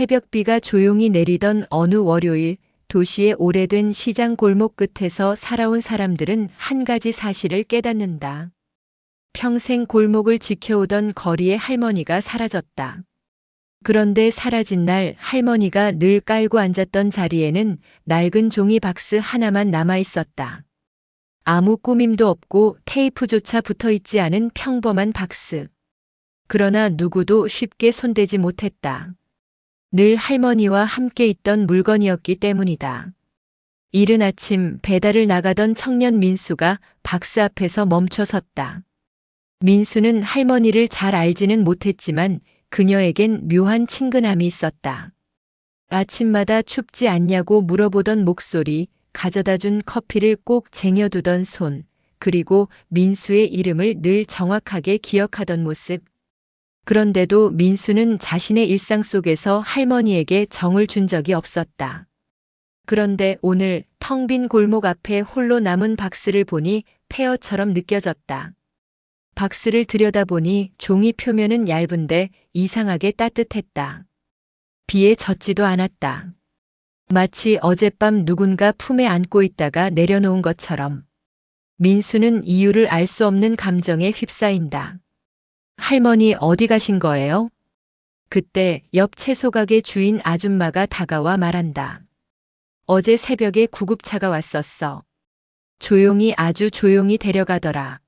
새벽비가 조용히 내리던 어느 월요일, 도시의 오래된 시장 골목 끝에서 살아온 사람들은 한 가지 사실을 깨닫는다. 평생 골목을 지켜오던 거리의 할머니가 사라졌다. 그런데 사라진 날 할머니가 늘 깔고 앉았던 자리에는 낡은 종이 박스 하나만 남아 있었다. 아무 꾸밈도 없고 테이프조차 붙어 있지 않은 평범한 박스. 그러나 누구도 쉽게 손대지 못했다. 늘 할머니와 함께 있던 물건이었기 때문이다. 이른 아침 배달을 나가던 청년 민수가 박스 앞에서 멈춰 섰다. 민수는 할머니를 잘 알지는 못했지만 그녀에겐 묘한 친근함이 있었다. 아침마다 춥지 않냐고 물어보던 목소리, 가져다 준 커피를 꼭 쟁여두던 손, 그리고 민수의 이름을 늘 정확하게 기억하던 모습. 그런데도 민수는 자신의 일상 속에서 할머니에게 정을 준 적이 없었다. 그런데 오늘 텅 빈 골목 앞에 홀로 남은 박스를 보니 폐허처럼 느껴졌다. 박스를 들여다보니 종이 표면은 얇은데 이상하게 따뜻했다. 비에 젖지도 않았다. 마치 어젯밤 누군가 품에 안고 있다가 내려놓은 것처럼. 민수는 이유를 알 수 없는 감정에 휩싸인다. 할머니 어디 가신 거예요? 그때 옆 채소 가게 주인 아줌마가 다가와 말한다. 어제 새벽에 구급차가 왔었어. 조용히 아주 조용히 데려가더라.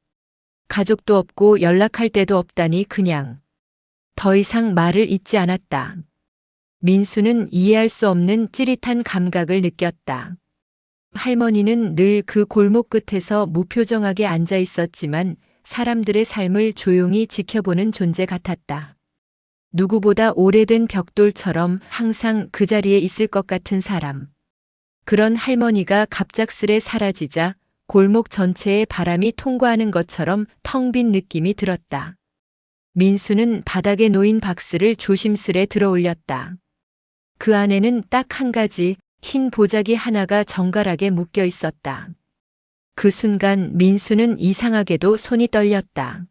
가족도 없고 연락할 데도 없다니 그냥. 더 이상 말을 잇지 않았다. 민수는 이해할 수 없는 찌릿한 감각을 느꼈다. 할머니는 늘 그 골목 끝에서 무표정하게 앉아 있었지만 사람들의 삶을 조용히 지켜보는 존재 같았다. 누구보다 오래된 벽돌처럼 항상 그 자리에 있을 것 같은 사람. 그런 할머니가 갑작스레 사라지자 골목 전체에 바람이 통과하는 것처럼 텅 빈 느낌이 들었다. 민수는 바닥에 놓인 박스를 조심스레 들어 올렸다. 그 안에는 딱 한 가지 흰 보자기 하나가 정갈하게 묶여 있었다. 그 순간 민수는 이상하게도 손이 떨렸다.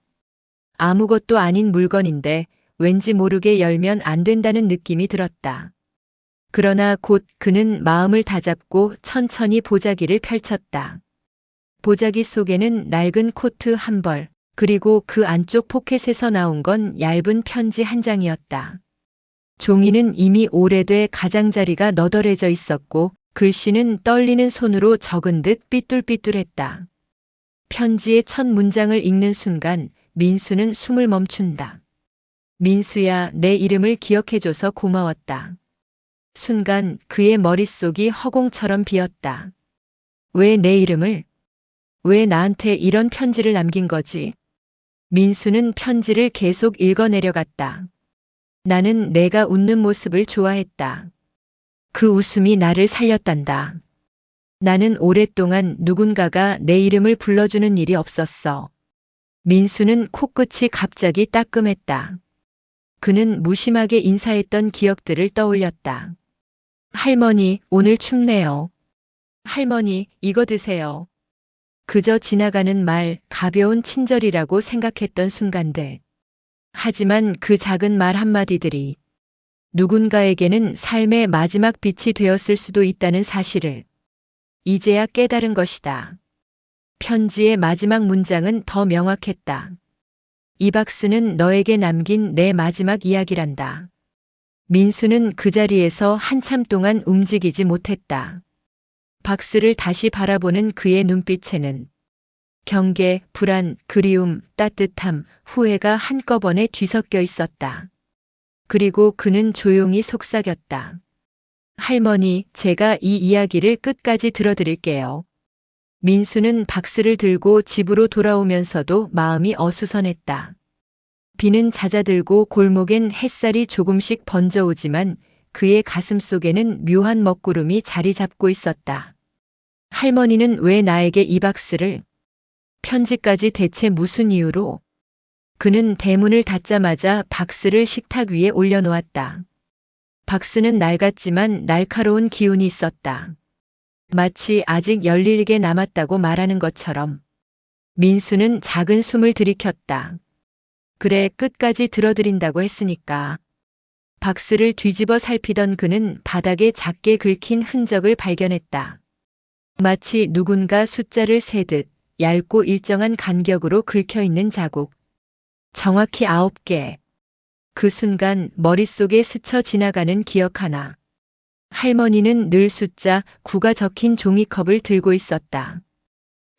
아무것도 아닌 물건인데 왠지 모르게 열면 안 된다는 느낌이 들었다. 그러나 곧 그는 마음을 다잡고 천천히 보자기를 펼쳤다. 보자기 속에는 낡은 코트 한 벌, 그리고 그 안쪽 포켓에서 나온 건 얇은 편지 한 장이었다. 종이는 이미 오래돼 가장자리가 너덜해져 있었고 글씨는 떨리는 손으로 적은 듯 삐뚤삐뚤했다. 편지의 첫 문장을 읽는 순간 민수는 숨을 멈춘다. 민수야, 내 이름을 기억해줘서 고마웠다. 순간 그의 머릿속이 허공처럼 비었다. 왜 내 이름을? 왜 나한테 이런 편지를 남긴 거지? 민수는 편지를 계속 읽어내려갔다. 나는 내가 웃는 모습을 좋아했다. 그 웃음이 나를 살렸단다. 나는 오랫동안 누군가가 내 이름을 불러주는 일이 없었어. 민수는 코끝이 갑자기 따끔했다. 그는 무심하게 인사했던 기억들을 떠올렸다. 할머니, 오늘 춥네요. 할머니, 이거 드세요. 그저 지나가는 말, 가벼운 친절이라고 생각했던 순간들. 하지만 그 작은 말 한마디들이 누군가에게는 삶의 마지막 빛이 되었을 수도 있다는 사실을 이제야 깨달은 것이다. 편지의 마지막 문장은 더 명확했다. 이 박스는 너에게 남긴 내 마지막 이야기란다. 민수는 그 자리에서 한참 동안 움직이지 못했다. 박스를 다시 바라보는 그의 눈빛에는 경계, 불안, 그리움, 따뜻함, 후회가 한꺼번에 뒤섞여 있었다. 그리고 그는 조용히 속삭였다. 할머니, 제가 이 이야기를 끝까지 들어드릴게요. 민수는 박스를 들고 집으로 돌아오면서도 마음이 어수선했다. 비는 잦아들고 골목엔 햇살이 조금씩 번져오지만 그의 가슴 속에는 묘한 먹구름이 자리 잡고 있었다. 할머니는 왜 나에게 이 박스를? 편지까지 대체 무슨 이유로? 그는 대문을 닫자마자 박스를 식탁 위에 올려놓았다. 박스는 낡았지만 날카로운 기운이 있었다. 마치 아직 열릴 게 남았다고 말하는 것처럼. 민수는 작은 숨을 들이켰다. 그래, 끝까지 들어드린다고 했으니까. 박스를 뒤집어 살피던 그는 바닥에 작게 긁힌 흔적을 발견했다. 마치 누군가 숫자를 세듯 얇고 일정한 간격으로 긁혀 있는 자국. 정확히 9개. 그 순간 머릿속에 스쳐 지나가는 기억 하나. 할머니는 늘 숫자 9가 적힌 종이컵을 들고 있었다.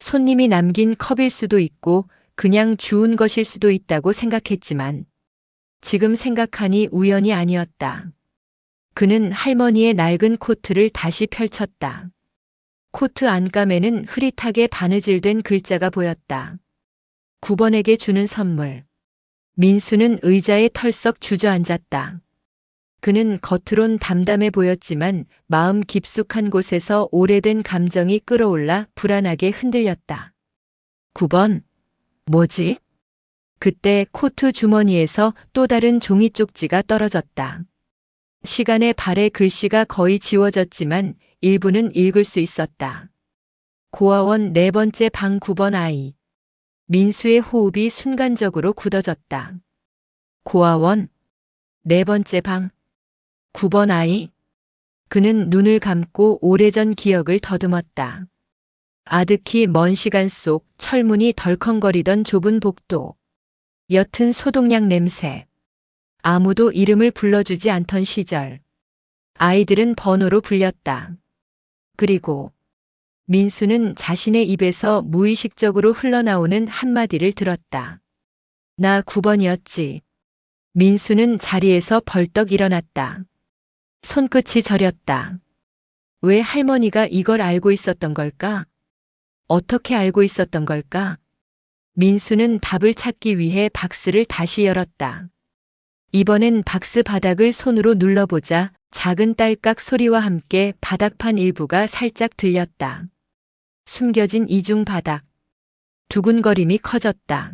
손님이 남긴 컵일 수도 있고 그냥 주운 것일 수도 있다고 생각했지만 지금 생각하니 우연이 아니었다. 그는 할머니의 낡은 코트를 다시 펼쳤다. 코트 안감에는 흐릿하게 바느질된 글자가 보였다. 9번에게 주는 선물. 민수는 의자에 털썩 주저앉았다. 그는 겉으론 담담해 보였지만 마음 깊숙한 곳에서 오래된 감정이 끌어올라 불안하게 흔들렸다. 9번. 뭐지? 그때 코트 주머니에서 또 다른 종이 쪽지가 떨어졌다. 시간의 발에 글씨가 거의 지워졌지만 일부는 읽을 수 있었다. 고아원 4번째 방 9번 아이. 민수의 호흡이 순간적으로 굳어졌다. 고아원 4번째 방 9번 아이. 그는 눈을 감고 오래전 기억을 더듬었다. 아득히 먼 시간 속 철문이 덜컹거리던 좁은 복도. 옅은 소독약 냄새. 아무도 이름을 불러주지 않던 시절. 아이들은 번호로 불렸다. 그리고 민수는 자신의 입에서 무의식적으로 흘러나오는 한마디를 들었다. 나 9번이었지. 민수는 자리에서 벌떡 일어났다. 손끝이 저렸다. 왜 할머니가 이걸 알고 있었던 걸까? 어떻게 알고 있었던 걸까? 민수는 답을 찾기 위해 박스를 다시 열었다. 이번엔 박스 바닥을 손으로 눌러보자 작은 딸깍 소리와 함께 바닥판 일부가 살짝 들렸다. 숨겨진 이중 바닥. 두근거림이 커졌다.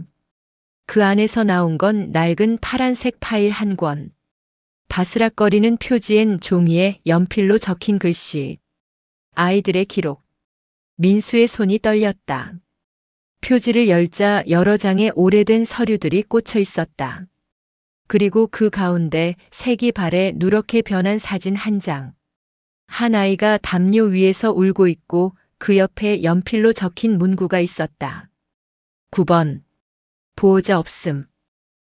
그 안에서 나온 건 낡은 파란색 파일 한 권. 바스락거리는 표지엔 종이에 연필로 적힌 글씨. 아이들의 기록. 민수의 손이 떨렸다. 표지를 열자 여러 장의 오래된 서류들이 꽂혀 있었다. 그리고 그 가운데 색이 바래 누렇게 변한 사진 한 장. 한 아이가 담요 위에서 울고 있고 그 옆에 연필로 적힌 문구가 있었다. 9번. 보호자 없음.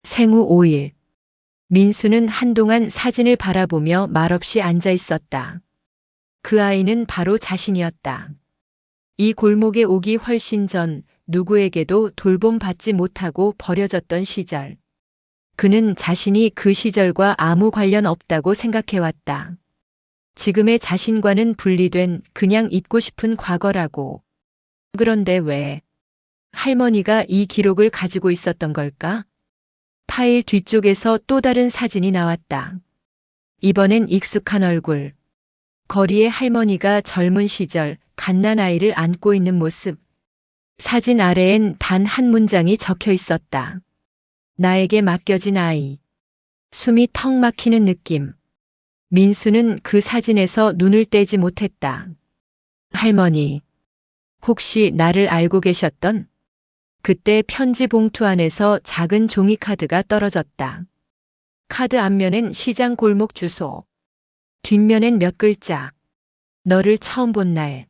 생후 5일. 민수는 한동안 사진을 바라보며 말없이 앉아 있었다. 그 아이는 바로 자신이었다. 이 골목에 오기 훨씬 전 누구에게도 돌봄받지 못하고 버려졌던 시절. 그는 자신이 그 시절과 아무 관련 없다고 생각해왔다. 지금의 자신과는 분리된 그냥 잊고 싶은 과거라고. 그런데 왜 할머니가 이 기록을 가지고 있었던 걸까? 파일 뒤쪽에서 또 다른 사진이 나왔다. 이번엔 익숙한 얼굴. 거리의 할머니가 젊은 시절 갓난아이를 안고 있는 모습. 사진 아래엔 단 한 문장이 적혀 있었다. 나에게 맡겨진 아이. 숨이 턱 막히는 느낌. 민수는 그 사진에서 눈을 떼지 못했다. 할머니. 혹시 나를 알고 계셨던? 그때 편지 봉투 안에서 작은 종이 카드가 떨어졌다. 카드 앞면엔 시장 골목 주소. 뒷면엔 몇 글자. 너를 처음 본 날.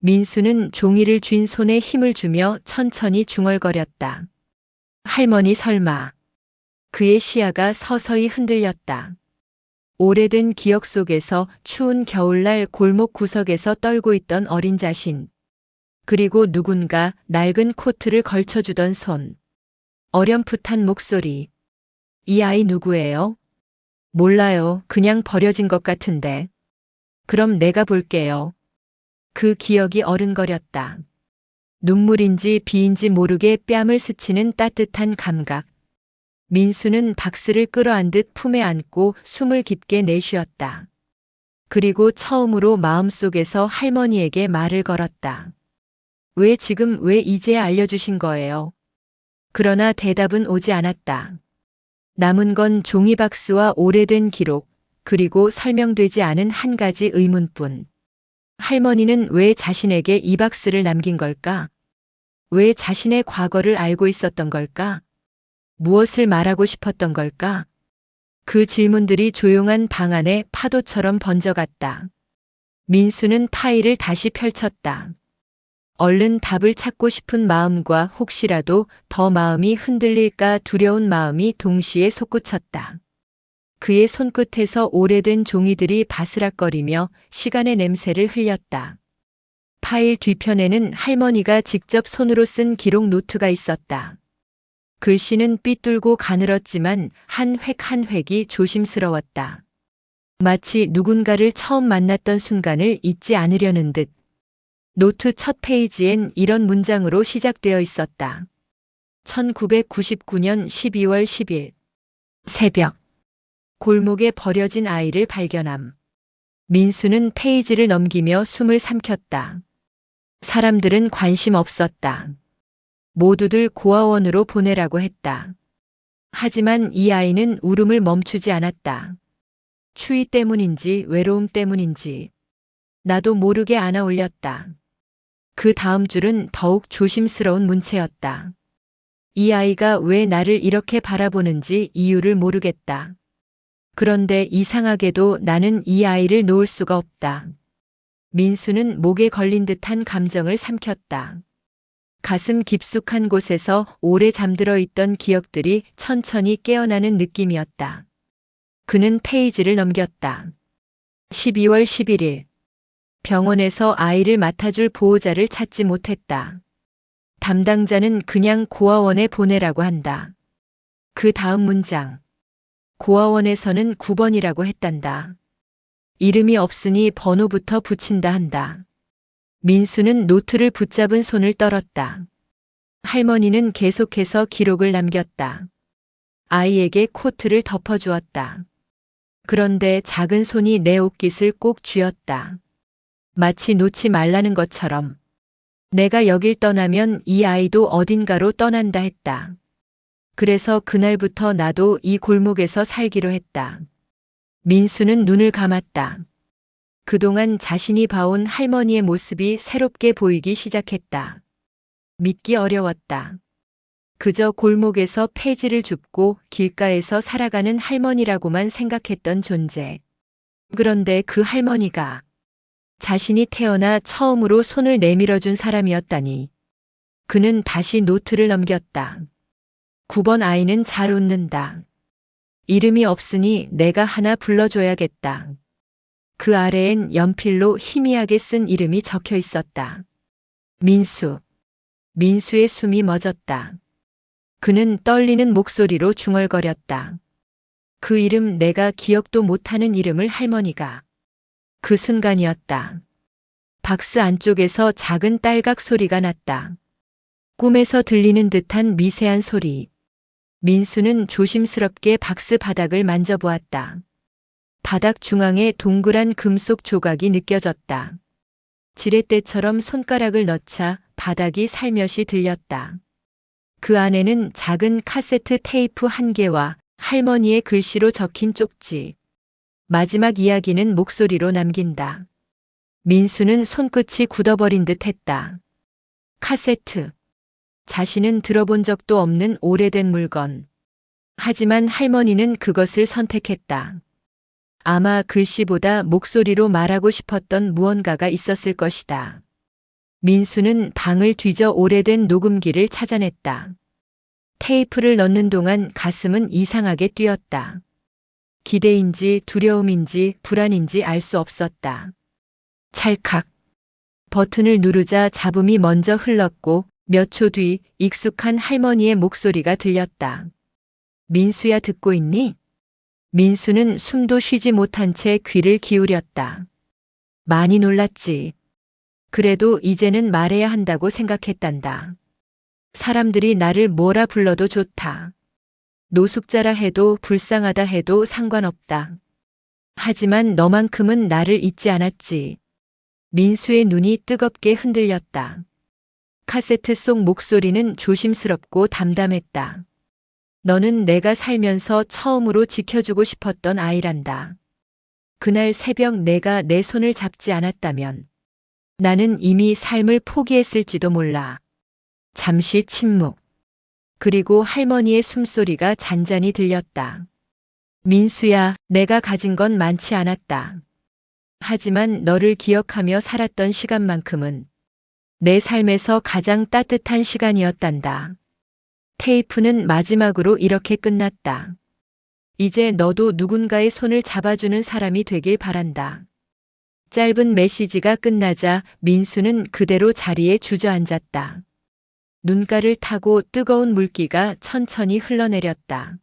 민수는 종이를 쥔 손에 힘을 주며 천천히 중얼거렸다. 할머니 설마. 그의 시야가 서서히 흔들렸다. 오래된 기억 속에서 추운 겨울날 골목 구석에서 떨고 있던 어린 자신. 그리고 누군가 낡은 코트를 걸쳐주던 손. 어렴풋한 목소리. 이 아이 누구예요? 몰라요. 그냥 버려진 것 같은데. 그럼 내가 볼게요. 그 기억이 어른거렸다. 눈물인지 비인지 모르게 뺨을 스치는 따뜻한 감각. 민수는 박스를 끌어안듯 품에 안고 숨을 깊게 내쉬었다. 그리고 처음으로 마음속에서 할머니에게 말을 걸었다. 왜 지금 왜 이제야 알려주신 거예요? 그러나 대답은 오지 않았다. 남은 건 종이박스와 오래된 기록, 그리고 설명되지 않은 한 가지 의문뿐. 할머니는 왜 자신에게 이 박스를 남긴 걸까? 왜 자신의 과거를 알고 있었던 걸까? 무엇을 말하고 싶었던 걸까? 그 질문들이 조용한 방 안에 파도처럼 번져갔다. 민수는 파일을 다시 펼쳤다. 얼른 답을 찾고 싶은 마음과 혹시라도 더 마음이 흔들릴까 두려운 마음이 동시에 솟구쳤다. 그의 손끝에서 오래된 종이들이 바스락거리며 시간의 냄새를 흘렸다. 파일 뒤편에는 할머니가 직접 손으로 쓴 기록 노트가 있었다. 글씨는 삐뚤고 가늘었지만 한 획 한 획이 조심스러웠다. 마치 누군가를 처음 만났던 순간을 잊지 않으려는 듯. 노트 첫 페이지엔 이런 문장으로 시작되어 있었다. 1999년 12월 10일 새벽 골목에 버려진 아이를 발견함. 민수는 페이지를 넘기며 숨을 삼켰다. 사람들은 관심 없었다. 모두들 고아원으로 보내라고 했다. 하지만 이 아이는 울음을 멈추지 않았다. 추위 때문인지 외로움 때문인지 나도 모르게 안아 올렸다. 그 다음 줄은 더욱 조심스러운 문체였다. 이 아이가 왜 나를 이렇게 바라보는지 이유를 모르겠다. 그런데 이상하게도 나는 이 아이를 놓을 수가 없다. 민수는 목에 걸린 듯한 감정을 삼켰다. 가슴 깊숙한 곳에서 오래 잠들어 있던 기억들이 천천히 깨어나는 느낌이었다. 그는 페이지를 넘겼다. 12월 11일 병원에서 아이를 맡아줄 보호자를 찾지 못했다. 담당자는 그냥 고아원에 보내라고 한다. 그 다음 문장. 고아원에서는 9번이라고 했단다. 이름이 없으니 번호부터 붙인다 한다. 민수는 노트를 붙잡은 손을 떨었다. 할머니는 계속해서 기록을 남겼다. 아이에게 코트를 덮어주었다. 그런데 작은 손이 내 옷깃을 꼭 쥐었다. 마치 놓지 말라는 것처럼. 내가 여길 떠나면 이 아이도 어딘가로 떠난다 했다. 그래서 그날부터 나도 이 골목에서 살기로 했다. 민수는 눈을 감았다. 그동안 자신이 봐온 할머니의 모습이 새롭게 보이기 시작했다. 믿기 어려웠다. 그저 골목에서 폐지를 줍고 길가에서 살아가는 할머니라고만 생각했던 존재. 그런데 그 할머니가 자신이 태어나 처음으로 손을 내밀어준 사람이었다니. 그는 다시 노트를 넘겼다. 9번 아이는 잘 웃는다. 이름이 없으니 내가 하나 불러줘야겠다. 그 아래엔 연필로 희미하게 쓴 이름이 적혀 있었다. 민수. 민수의 숨이 멎었다. 그는 떨리는 목소리로 중얼거렸다. 그 이름 내가 기억도 못하는 이름을 할머니가. 그 순간이었다. 박스 안쪽에서 작은 딸각 소리가 났다. 꿈에서 들리는 듯한 미세한 소리. 민수는 조심스럽게 박스 바닥을 만져보았다. 바닥 중앙에 동그란 금속 조각이 느껴졌다. 지렛대처럼 손가락을 넣자 바닥이 살며시 들렸다. 그 안에는 작은 카세트 테이프 한 개와 할머니의 글씨로 적힌 쪽지. 마지막 이야기는 목소리로 남긴다. 민수는 손끝이 굳어버린 듯 했다. 카세트. 자신은 들어본 적도 없는 오래된 물건. 하지만 할머니는 그것을 선택했다. 아마 글씨보다 목소리로 말하고 싶었던 무언가가 있었을 것이다. 민수는 방을 뒤져 오래된 녹음기를 찾아냈다. 테이프를 넣는 동안 가슴은 이상하게 뛰었다. 기대인지 두려움인지 불안인지 알 수 없었다. 찰칵. 버튼을 누르자 잡음이 먼저 흘렀고 몇 초 뒤 익숙한 할머니의 목소리가 들렸다. 민수야 듣고 있니? 민수는 숨도 쉬지 못한 채 귀를 기울였다. 많이 놀랐지. 그래도 이제는 말해야 한다고 생각했단다. 사람들이 나를 뭐라 불러도 좋다. 노숙자라 해도 불쌍하다 해도 상관없다. 하지만 너만큼은 나를 잊지 않았지. 민수의 눈이 뜨겁게 흔들렸다. 카세트 속 목소리는 조심스럽고 담담했다. 너는 내가 살면서 처음으로 지켜주고 싶었던 아이란다. 그날 새벽 내가 내 손을 잡지 않았다면 나는 이미 삶을 포기했을지도 몰라. 잠시 침묵. 그리고 할머니의 숨소리가 잔잔히 들렸다. 민수야, 내가 가진 건 많지 않았다. 하지만 너를 기억하며 살았던 시간만큼은 내 삶에서 가장 따뜻한 시간이었단다. 테이프는 마지막으로 이렇게 끝났다. 이제 너도 누군가의 손을 잡아주는 사람이 되길 바란다. 짧은 메시지가 끝나자 민수는 그대로 자리에 주저앉았다. 눈가를 타고 뜨거운 물기가 천천히 흘러내렸다.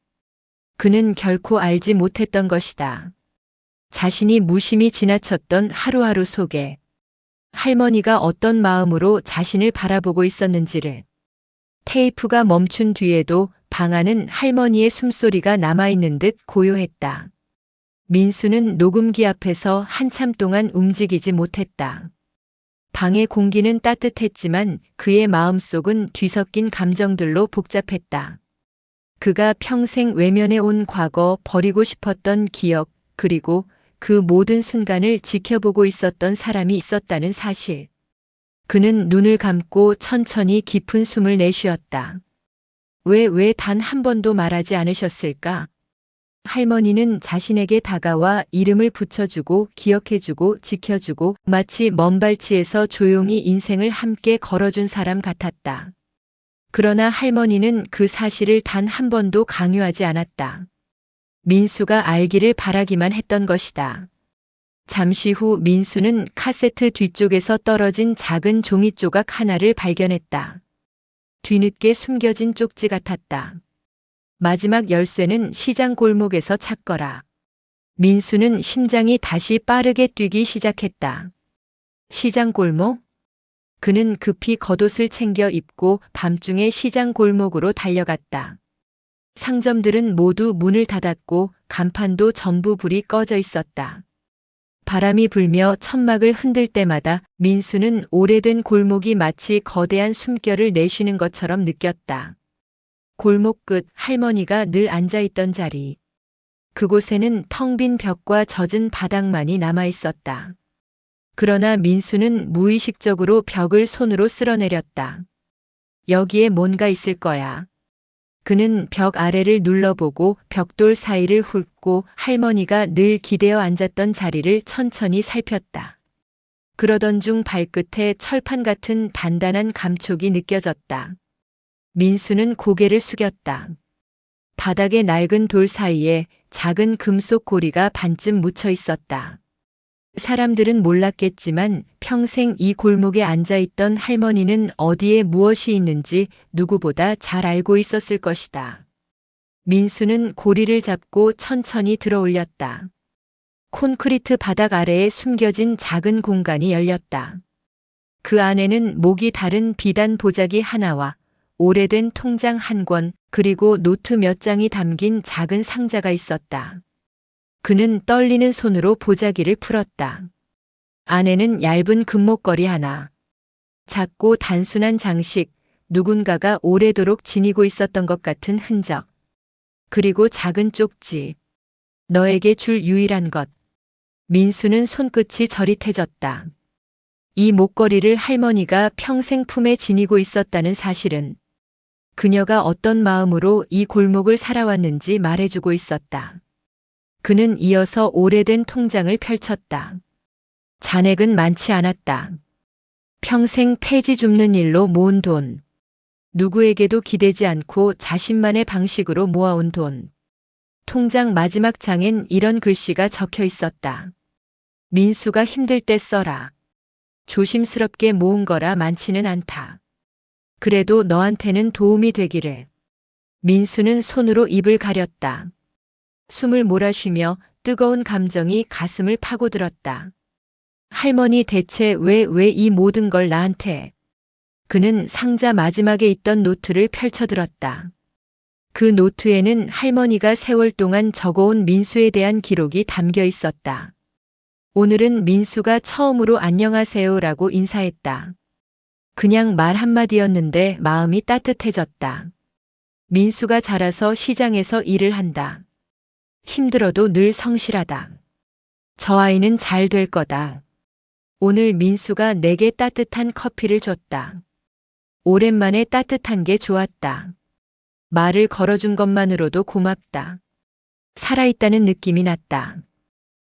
그는 결코 알지 못했던 것이다. 자신이 무심히 지나쳤던 하루하루 속에 할머니가 어떤 마음으로 자신을 바라보고 있었는지를. 테이프가 멈춘 뒤에도 방 안은 할머니의 숨소리가 남아있는 듯 고요했다. 민수는 녹음기 앞에서 한참 동안 움직이지 못했다. 방의 공기는 따뜻했지만 그의 마음속은 뒤섞인 감정들로 복잡했다. 그가 평생 외면해 온 과거, 버리고 싶었던 기억, 그리고 그 모든 순간을 지켜보고 있었던 사람이 있었다는 사실. 그는 눈을 감고 천천히 깊은 숨을 내쉬었다. 왜 단 한 번도 말하지 않으셨을까? 할머니는 자신에게 다가와 이름을 붙여주고 기억해주고 지켜주고 마치 먼 발치에서 조용히 인생을 함께 걸어준 사람 같았다. 그러나 할머니는 그 사실을 단 한 번도 강요하지 않았다. 민수가 알기를 바라기만 했던 것이다. 잠시 후 민수는 카세트 뒤쪽에서 떨어진 작은 종이 조각 하나를 발견했다. 뒤늦게 숨겨진 쪽지 같았다. 마지막 열쇠는 시장 골목에서 찾거라. 민수는 심장이 다시 빠르게 뛰기 시작했다. 시장 골목? 그는 급히 겉옷을 챙겨 입고 밤중에 시장 골목으로 달려갔다. 상점들은 모두 문을 닫았고 간판도 전부 불이 꺼져 있었다. 바람이 불며 천막을 흔들 때마다 민수는 오래된 골목이 마치 거대한 숨결을 내쉬는 것처럼 느꼈다. 골목 끝 할머니가 늘 앉아있던 자리. 그곳에는 텅 빈 벽과 젖은 바닥만이 남아있었다. 그러나 민수는 무의식적으로 벽을 손으로 쓸어내렸다. 여기에 뭔가 있을 거야. 그는 벽 아래를 눌러보고 벽돌 사이를 훑고 할머니가 늘 기대어 앉았던 자리를 천천히 살폈다. 그러던 중 발끝에 철판 같은 단단한 감촉이 느껴졌다. 민수는 고개를 숙였다. 바닥의 낡은 돌 사이에 작은 금속 고리가 반쯤 묻혀 있었다. 사람들은 몰랐겠지만 평생 이 골목에 앉아있던 할머니는 어디에 무엇이 있는지 누구보다 잘 알고 있었을 것이다. 민수는 고리를 잡고 천천히 들어 올렸다. 콘크리트 바닥 아래에 숨겨진 작은 공간이 열렸다. 그 안에는 목이 다른 비단 보자기 하나와 오래된 통장 한 권, 그리고 노트 몇 장이 담긴 작은 상자가 있었다. 그는 떨리는 손으로 보자기를 풀었다. 안에는 얇은 금목걸이 하나. 작고 단순한 장식, 누군가가 오래도록 지니고 있었던 것 같은 흔적. 그리고 작은 쪽지. 너에게 줄 유일한 것. 민수는 손끝이 저릿해졌다. 이 목걸이를 할머니가 평생 품에 지니고 있었다는 사실은 그녀가 어떤 마음으로 이 골목을 살아왔는지 말해주고 있었다. 그는 이어서 오래된 통장을 펼쳤다. 잔액은 많지 않았다. 평생 폐지 줍는 일로 모은 돈. 누구에게도 기대지 않고 자신만의 방식으로 모아온 돈. 통장 마지막 장엔 이런 글씨가 적혀 있었다. 민수가 힘들 때 써라. 조심스럽게 모은 거라 많지는 않다. 그래도 너한테는 도움이 되기를. 민수는 손으로 입을 가렸다. 숨을 몰아쉬며 뜨거운 감정이 가슴을 파고들었다. 할머니 대체 왜 이 모든 걸 나한테? 그는 상자 마지막에 있던 노트를 펼쳐들었다. 그 노트에는 할머니가 세월 동안 적어온 민수에 대한 기록이 담겨 있었다. 오늘은 민수가 처음으로 안녕하세요라고 인사했다. 그냥 말 한마디였는데 마음이 따뜻해졌다. 민수가 자라서 시장에서 일을 한다. 힘들어도 늘 성실하다. 저 아이는 잘 될 거다. 오늘 민수가 내게 따뜻한 커피를 줬다. 오랜만에 따뜻한 게 좋았다. 말을 걸어준 것만으로도 고맙다. 살아있다는 느낌이 났다.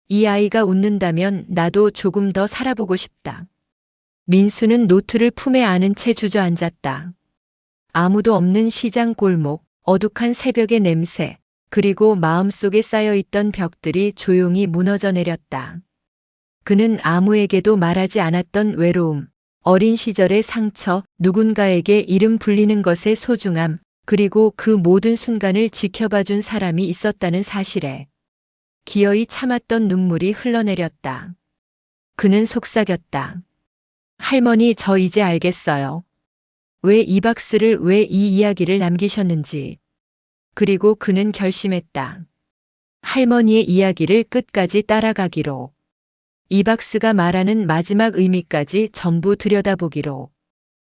이 아이가 웃는다면 나도 조금 더 살아보고 싶다. 민수는 노트를 품에 안은 채 주저앉았다. 아무도 없는 시장 골목, 어둑한 새벽의 냄새, 그리고 마음속에 쌓여있던 벽들이 조용히 무너져 내렸다. 그는 아무에게도 말하지 않았던 외로움, 어린 시절의 상처, 누군가에게 이름 불리는 것의 소중함, 그리고 그 모든 순간을 지켜봐준 사람이 있었다는 사실에 기어이 참았던 눈물이 흘러내렸다. 그는 속삭였다. 할머니, 저 이제 알겠어요. 왜 이 박스를, 왜 이 이야기를 남기셨는지. 그리고 그는 결심했다. 할머니의 이야기를 끝까지 따라가기로. 이 박스가 말하는 마지막 의미까지 전부 들여다보기로.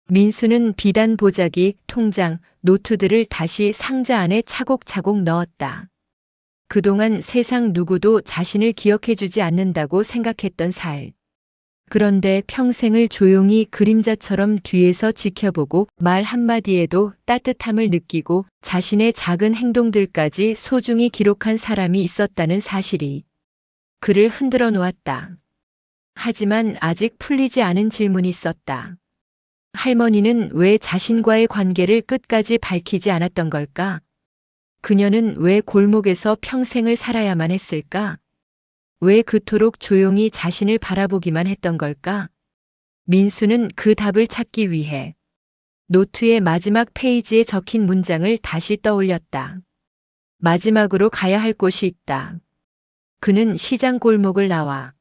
민수는 비단 보자기, 통장, 노트들을 다시 상자 안에 차곡차곡 넣었다. 그동안 세상 누구도 자신을 기억해주지 않는다고 생각했던 살. 그런데 평생을 조용히 그림자처럼 뒤에서 지켜보고 말 한마디에도 따뜻함을 느끼고 자신의 작은 행동들까지 소중히 기록한 사람이 있었다는 사실이 그를 흔들어 놓았다. 하지만 아직 풀리지 않은 질문이 있었다. 할머니는 왜 자신과의 관계를 끝까지 밝히지 않았던 걸까? 그녀는 왜 골목에서 평생을 살아야만 했을까? 왜 그토록 조용히 자신을 바라보기만 했던 걸까? 민수는 그 답을 찾기 위해 노트의 마지막 페이지에 적힌 문장을 다시 떠올렸다. 마지막으로 가야 할 곳이 있다. 그는 시장 골목을 나와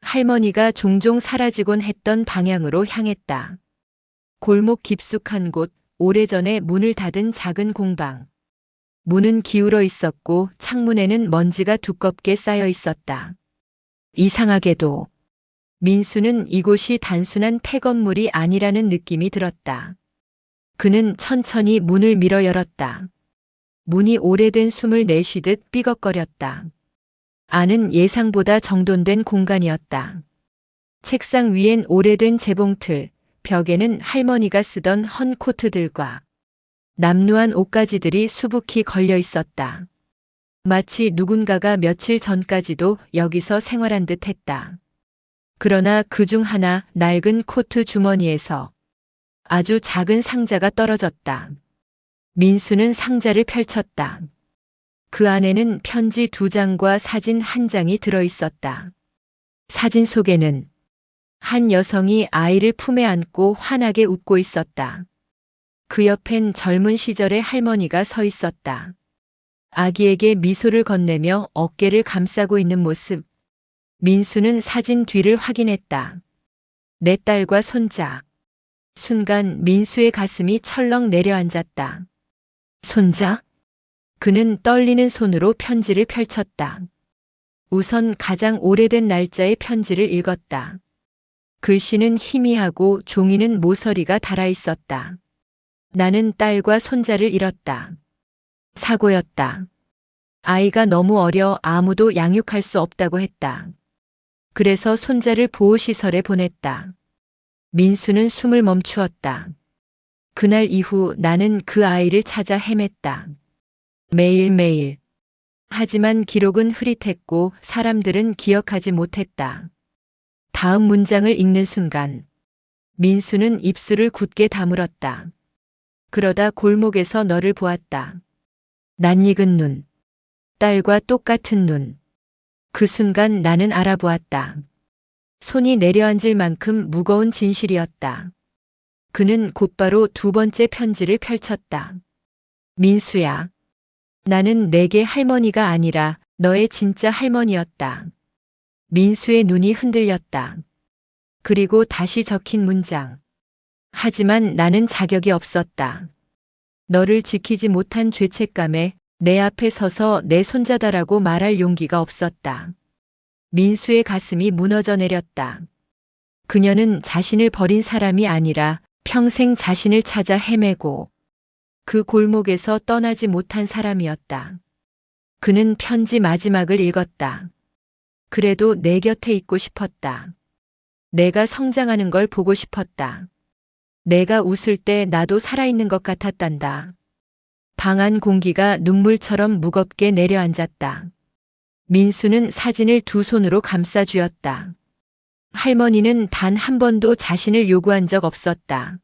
할머니가 종종 사라지곤 했던 방향으로 향했다. 골목 깊숙한 곳, 오래전에 문을 닫은 작은 공방. 문은 기울어 있었고 창문에는 먼지가 두껍게 쌓여 있었다. 이상하게도 민수는 이곳이 단순한 폐건물이 아니라는 느낌이 들었다. 그는 천천히 문을 밀어 열었다. 문이 오래된 숨을 내쉬듯 삐걱거렸다. 안은 예상보다 정돈된 공간이었다. 책상 위엔 오래된 재봉틀, 벽에는 할머니가 쓰던 헌 코트들과 남루한 옷가지들이 수북히 걸려 있었다. 마치 누군가가 며칠 전까지도 여기서 생활한 듯 했다. 그러나 그중 하나 낡은 코트 주머니에서 아주 작은 상자가 떨어졌다. 민수는 상자를 펼쳤다. 그 안에는 편지 2장과 사진 1장이 들어 있었다. 사진 속에는 한 여성이 아이를 품에 안고 환하게 웃고 있었다. 그 옆엔 젊은 시절의 할머니가 서 있었다. 아기에게 미소를 건네며 어깨를 감싸고 있는 모습. 민수는 사진 뒤를 확인했다. 내 딸과 손자. 순간 민수의 가슴이 철렁 내려앉았다. 손자? 그는 떨리는 손으로 편지를 펼쳤다. 우선 가장 오래된 날짜의 편지를 읽었다. 글씨는 희미하고 종이는 모서리가 달아 있었다. 나는 딸과 손자를 잃었다. 사고였다. 아이가 너무 어려 아무도 양육할 수 없다고 했다. 그래서 손자를 보호시설에 보냈다. 민수는 숨을 멈추었다. 그날 이후 나는 그 아이를 찾아 헤맸다. 매일매일. 하지만 기록은 흐릿했고 사람들은 기억하지 못했다. 다음 문장을 읽는 순간 민수는 입술을 굳게 다물었다. 그러다 골목에서 너를 보았다. 낯익은 눈. 딸과 똑같은 눈. 그 순간 나는 알아보았다. 손이 내려앉을 만큼 무거운 진실이었다. 그는 곧바로 2번째 편지를 펼쳤다. 민수야. 나는 내게 할머니가 아니라 너의 진짜 할머니였다. 민수의 눈이 흔들렸다. 그리고 다시 적힌 문장. 하지만 나는 자격이 없었다. 너를 지키지 못한 죄책감에 내 앞에 서서 내 손자다라고 말할 용기가 없었다. 민수의 가슴이 무너져 내렸다. 그녀는 자신을 버린 사람이 아니라 평생 자신을 찾아 헤매고 그 골목에서 떠나지 못한 사람이었다. 그는 편지 마지막을 읽었다. 그래도 내 곁에 있고 싶었다. 내가 성장하는 걸 보고 싶었다. 내가 웃을 때 나도 살아있는 것 같았단다. 방 안 공기가 눈물처럼 무겁게 내려앉았다. 민수는 사진을 두 손으로 감싸 쥐었다. 할머니는 단 한 번도 자신을 요구한 적 없었다.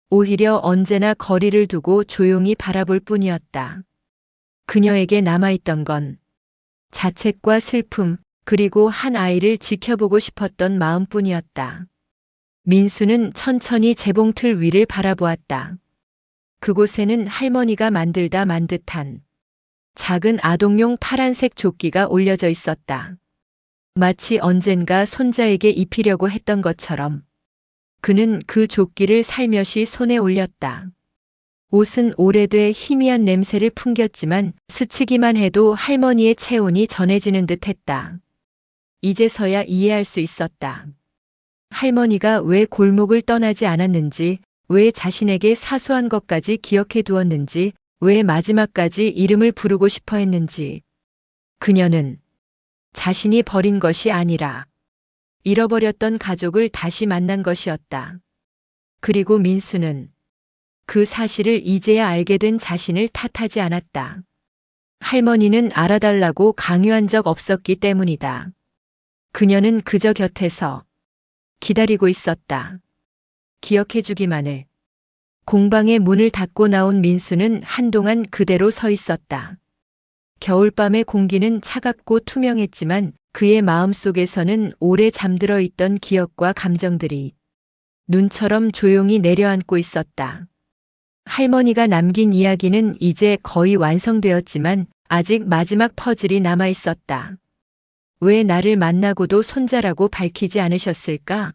오히려 언제나 거리를 두고 조용히 바라볼 뿐이었다. 그녀에게 남아있던 건 자책과 슬픔, 그리고 한 아이를 지켜보고 싶었던 마음뿐이었다. 민수는 천천히 재봉틀 위를 바라보았다. 그곳에는 할머니가 만들다 만 듯한 작은 아동용 파란색 조끼가 올려져 있었다. 마치 언젠가 손자에게 입히려고 했던 것처럼 그는 그 조끼를 살며시 손에 올렸다. 옷은 오래돼 희미한 냄새를 풍겼지만 스치기만 해도 할머니의 체온이 전해지는 듯 했다. 이제서야 이해할 수 있었다. 할머니가 왜 골목을 떠나지 않았는지, 왜 자신에게 사소한 것까지 기억해 두었는지, 왜 마지막까지 이름을 부르고 싶어 했는지. 그녀는 자신이 버린 것이 아니라 잃어버렸던 가족을 다시 만난 것이었다. 그리고 민수는 그 사실을 이제야 알게 된 자신을 탓하지 않았다. 할머니는 알아달라고 강요한 적 없었기 때문이다. 그녀는 그저 곁에서 기다리고 있었다. 기억해주기만을. 공방의 문을 닫고 나온 민수는 한동안 그대로 서 있었다. 겨울밤의 공기는 차갑고 투명했지만 그의 마음속에서는 오래 잠들어 있던 기억과 감정들이 눈처럼 조용히 내려앉고 있었다. 할머니가 남긴 이야기는 이제 거의 완성되었지만 아직 마지막 퍼즐이 남아 있었다. 왜 나를 만나고도 손자라고 밝히지 않으셨을까?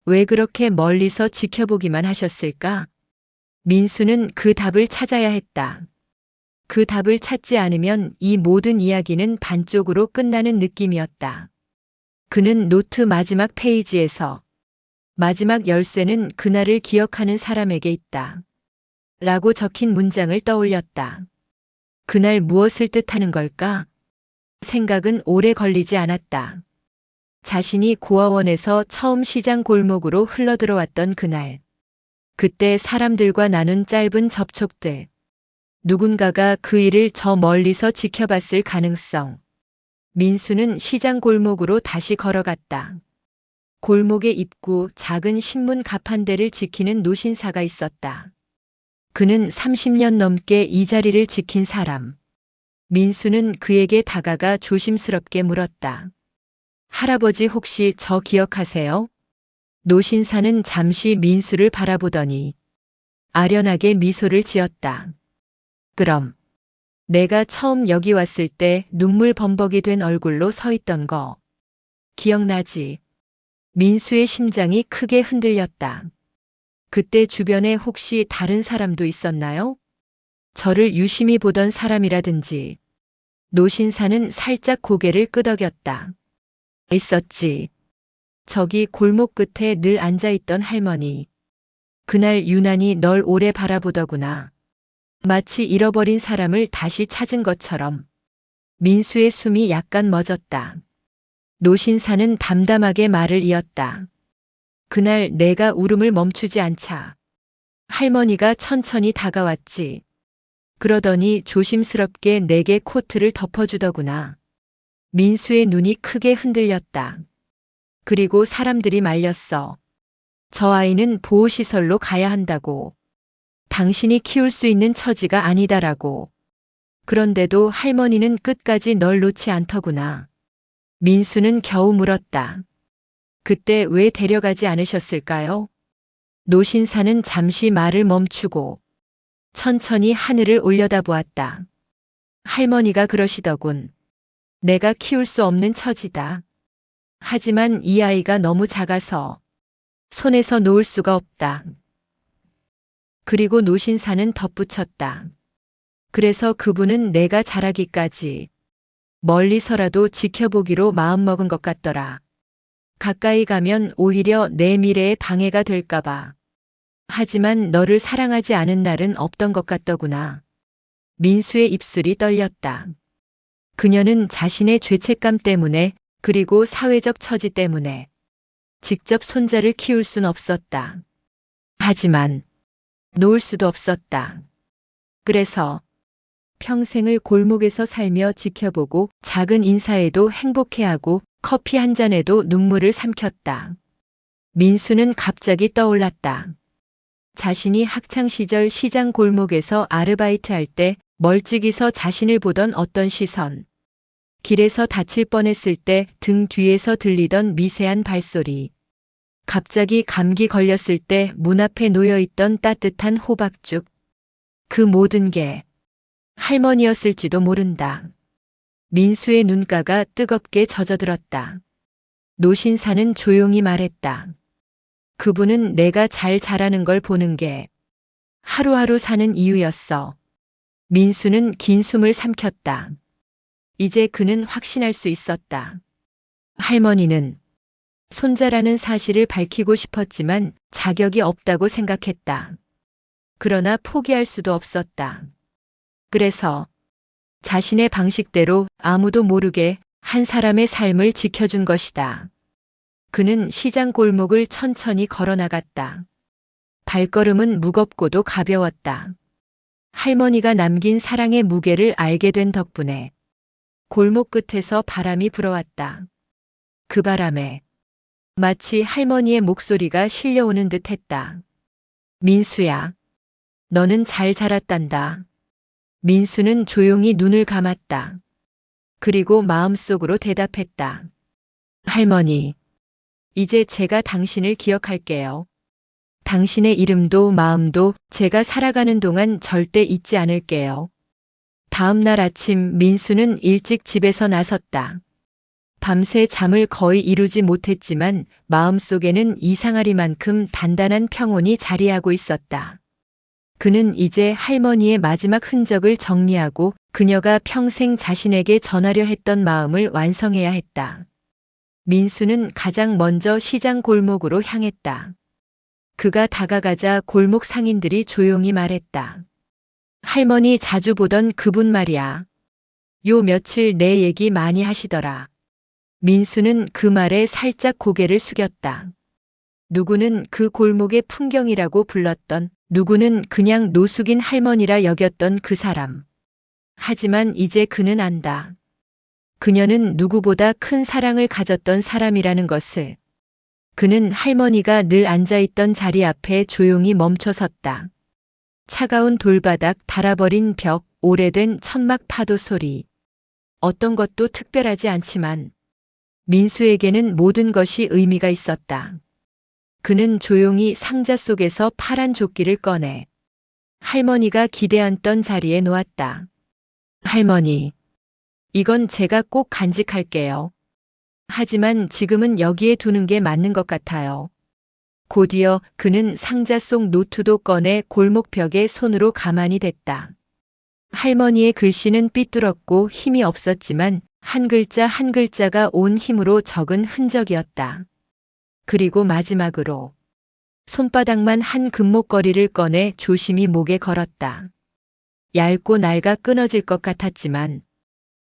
왜 그렇게 멀리서 지켜보기만 하셨을까? 민수는 그 답을 찾아야 했다. 그 답을 찾지 않으면 이 모든 이야기는 반쪽으로 끝나는 느낌이었다. 그는 노트 마지막 페이지에서 마지막 열쇠는 그날을 기억하는 사람에게 있다. 라고 적힌 문장을 떠올렸다. 그날 무엇을 뜻하는 걸까? 생각은 오래 걸리지 않았다. 자신이 고아원에서 처음 시장 골목으로 흘러들어왔던 그날. 그때 사람들과 나눈 짧은 접촉들. 누군가가 그 일을 저 멀리서 지켜봤을 가능성. 민수는 시장 골목으로 다시 걸어갔다. 골목의 입구 작은 신문 가판대를 지키는 노신사가 있었다. 그는 30년 넘게 이 자리를 지킨 사람. 민수는 그에게 다가가 조심스럽게 물었다. 할아버지 혹시 저 기억하세요? 노신사는 잠시 민수를 바라보더니 아련하게 미소를 지었다. 그럼 내가 처음 여기 왔을 때 눈물 범벅이 된 얼굴로 서 있던 거 기억나지? 민수의 심장이 크게 흔들렸다. 그때 주변에 혹시 다른 사람도 있었나요? 저를 유심히 보던 사람이라든지. 노신사는 살짝 고개를 끄덕였다. 있었지. 저기 골목 끝에 늘 앉아있던 할머니. 그날 유난히 널 오래 바라보더구나. 마치 잃어버린 사람을 다시 찾은 것처럼. 민수의 숨이 약간 멎었다. 노신사는 담담하게 말을 이었다. 그날 내가 울음을 멈추지 않자 할머니가 천천히 다가왔지. 그러더니 조심스럽게 내게 코트를 덮어주더구나. 민수의 눈이 크게 흔들렸다. 그리고 사람들이 말렸어. 저 아이는 보호시설로 가야 한다고. 당신이 키울 수 있는 처지가 아니다라고. 그런데도 할머니는 끝까지 널 놓지 않더구나. 민수는 겨우 물었다. 그때 왜 데려가지 않으셨을까요? 노신사는 잠시 말을 멈추고 천천히 하늘을 올려다보았다. 할머니가 그러시더군. 내가 키울 수 없는 처지다. 하지만 이 아이가 너무 작아서 손에서 놓을 수가 없다. 그리고 노신사는 덧붙였다. 그래서 그분은 내가 자라기까지 멀리서라도 지켜보기로 마음먹은 것 같더라. 가까이 가면 오히려 내 미래에 방해가 될까봐. 하지만 너를 사랑하지 않은 날은 없던 것 같더구나. 민수의 입술이 떨렸다. 그녀는 자신의 죄책감 때문에 그리고 사회적 처지 때문에 직접 손자를 키울 순 없었다. 하지만 놓을 수도 없었다. 그래서 평생을 골목에서 살며 지켜보고 작은 인사에도 행복해하고 커피 한 잔에도 눈물을 삼켰다. 민수는 갑자기 떠올랐다. 자신이 학창시절 시장 골목에서 아르바이트할 때 멀찍이서 자신을 보던 어떤 시선. 길에서 다칠 뻔했을 때 등 뒤에서 들리던 미세한 발소리. 갑자기 감기 걸렸을 때 문 앞에 놓여있던 따뜻한 호박죽. 그 모든 게 할머니였을지도 모른다. 민수의 눈가가 뜨겁게 젖어들었다. 노신사는 조용히 말했다. 그분은 내가 잘 자라는 걸 보는 게 하루하루 사는 이유였어. 민수는 긴 숨을 삼켰다. 이제 그는 확신할 수 있었다. 할머니는 손자라는 사실을 밝히고 싶었지만 자격이 없다고 생각했다. 그러나 포기할 수도 없었다. 그래서 자신의 방식대로 아무도 모르게 한 사람의 삶을 지켜준 것이다. 그는 시장 골목을 천천히 걸어나갔다. 발걸음은 무겁고도 가벼웠다. 할머니가 남긴 사랑의 무게를 알게 된 덕분에 골목 끝에서 바람이 불어왔다. 그 바람에 마치 할머니의 목소리가 실려오는 듯 했다. 민수야, 너는 잘 자랐단다. 민수는 조용히 눈을 감았다. 그리고 마음속으로 대답했다. 할머니, 이제 제가 당신을 기억할게요. 당신의 이름도 마음도 제가 살아가는 동안 절대 잊지 않을게요. 다음 날 아침 민수는 일찍 집에서 나섰다. 밤새 잠을 거의 이루지 못했지만 마음속에는 이상하리만큼 단단한 평온이 자리하고 있었다. 그는 이제 할머니의 마지막 흔적을 정리하고 그녀가 평생 자신에게 전하려 했던 마음을 완성해야 했다. 민수는 가장 먼저 시장 골목으로 향했다. 그가 다가가자 골목 상인들이 조용히 말했다. 할머니 자주 보던 그분 말이야. 요 며칠 내 얘기 많이 하시더라. 민수는 그 말에 살짝 고개를 숙였다. 누구는 그 골목의 풍경이라고 불렀던, 누구는 그냥 노숙인 할머니라 여겼던 그 사람. 하지만 이제 그는 안다. 그녀는 누구보다 큰 사랑을 가졌던 사람이라는 것을. 그는 할머니가 늘 앉아있던 자리 앞에 조용히 멈춰섰다. 차가운 돌바닥, 닳아버린 벽, 오래된 천막 파도 소리. 어떤 것도 특별하지 않지만 민수에게는 모든 것이 의미가 있었다. 그는 조용히 상자 속에서 파란 조끼를 꺼내 할머니가 기대앉던 자리에 놓았다. 할머니, 이건 제가 꼭 간직할게요. 하지만 지금은 여기에 두는 게 맞는 것 같아요. 곧이어 그는 상자 속 노트도 꺼내 골목벽에 손으로 가만히 댔다. 할머니의 글씨는 삐뚤었고 힘이 없었지만 한 글자 한 글자가 온 힘으로 적은 흔적이었다. 그리고 마지막으로 손바닥만 한 금목걸이를 꺼내 조심히 목에 걸었다. 얇고 낡아 끊어질 것 같았지만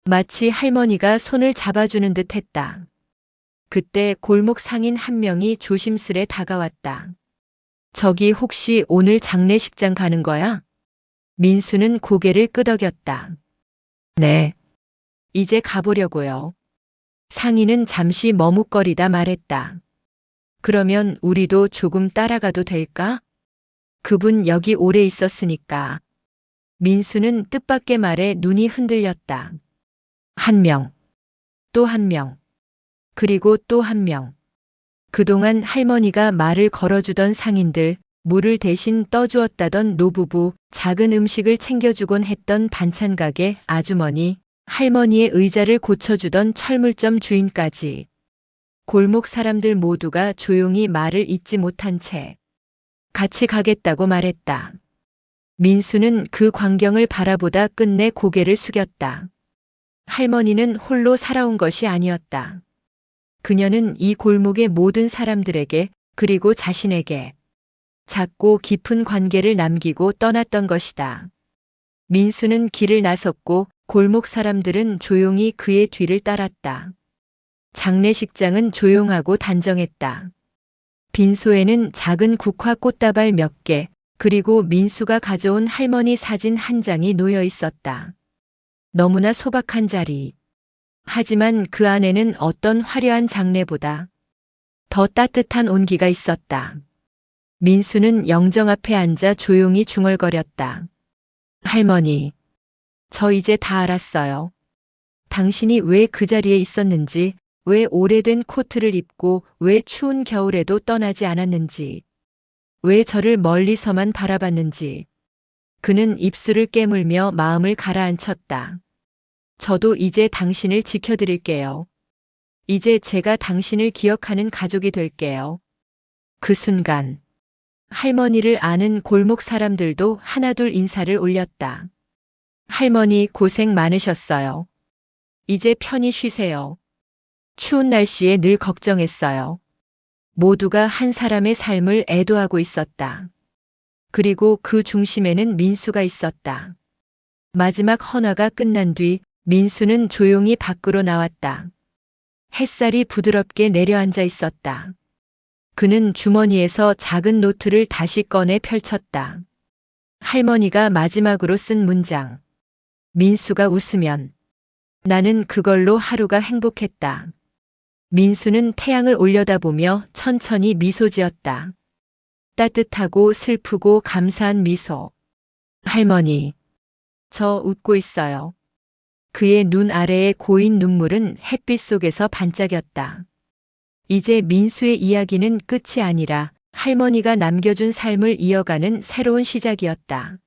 마치 할머니가 손을 잡아주는 듯 했다. 그때 골목 상인 한 명이 조심스레 다가왔다. 저기 혹시 오늘 장례식장 가는 거야? 민수는 고개를 끄덕였다. 네. 이제 가보려고요. 상인은 잠시 머뭇거리다 말했다. 그러면 우리도 조금 따라가도 될까? 그분 여기 오래 있었으니까. 민수는 뜻밖의 말에 눈이 흔들렸다. 한 명, 또 한 명, 그리고 또 한 명. 그동안 할머니가 말을 걸어주던 상인들, 물을 대신 떠주었다던 노부부, 작은 음식을 챙겨주곤 했던 반찬가게 아주머니, 할머니의 의자를 고쳐주던 철물점 주인까지. 골목 사람들 모두가 조용히 말을 잇지 못한 채 같이 가겠다고 말했다. 민수는 그 광경을 바라보다 끝내 고개를 숙였다. 할머니는 홀로 살아온 것이 아니었다. 그녀는 이 골목의 모든 사람들에게 그리고 자신에게 작고 깊은 관계를 남기고 떠났던 것이다. 민수는 길을 나섰고 골목 사람들은 조용히 그의 뒤를 따랐다. 장례식장은 조용하고 단정했다. 빈소에는 작은 국화 꽃다발 몇 개, 그리고 민수가 가져온 할머니 사진 한 장이 놓여 있었다. 너무나 소박한 자리. 하지만 그 안에는 어떤 화려한 장례보다 더 따뜻한 온기가 있었다. 민수는 영정 앞에 앉아 조용히 중얼거렸다. 할머니, 저 이제 다 알았어요. 당신이 왜 그 자리에 있었는지, 왜 오래된 코트를 입고 왜 추운 겨울에도 떠나지 않았는지, 왜 저를 멀리서만 바라봤는지. 그는 입술을 깨물며 마음을 가라앉혔다. 저도 이제 당신을 지켜드릴게요. 이제 제가 당신을 기억하는 가족이 될게요. 그 순간 할머니를 아는 골목 사람들도 하나둘 인사를 올렸다. 할머니 고생 많으셨어요. 이제 편히 쉬세요. 추운 날씨에 늘 걱정했어요. 모두가 한 사람의 삶을 애도하고 있었다. 그리고 그 중심에는 민수가 있었다. 마지막 헌화가 끝난 뒤 민수는 조용히 밖으로 나왔다. 햇살이 부드럽게 내려앉아 있었다. 그는 주머니에서 작은 노트를 다시 꺼내 펼쳤다. 할머니가 마지막으로 쓴 문장. 민수가 웃으면 나는 그걸로 하루가 행복했다. 민수는 태양을 올려다보며 천천히 미소 지었다. 따뜻하고 슬프고 감사한 미소. 할머니, 저 웃고 있어요. 그의 눈 아래의 고인 눈물은 햇빛 속에서 반짝였다. 이제 민수의 이야기는 끝이 아니라 할머니가 남겨준 삶을 이어가는 새로운 시작이었다.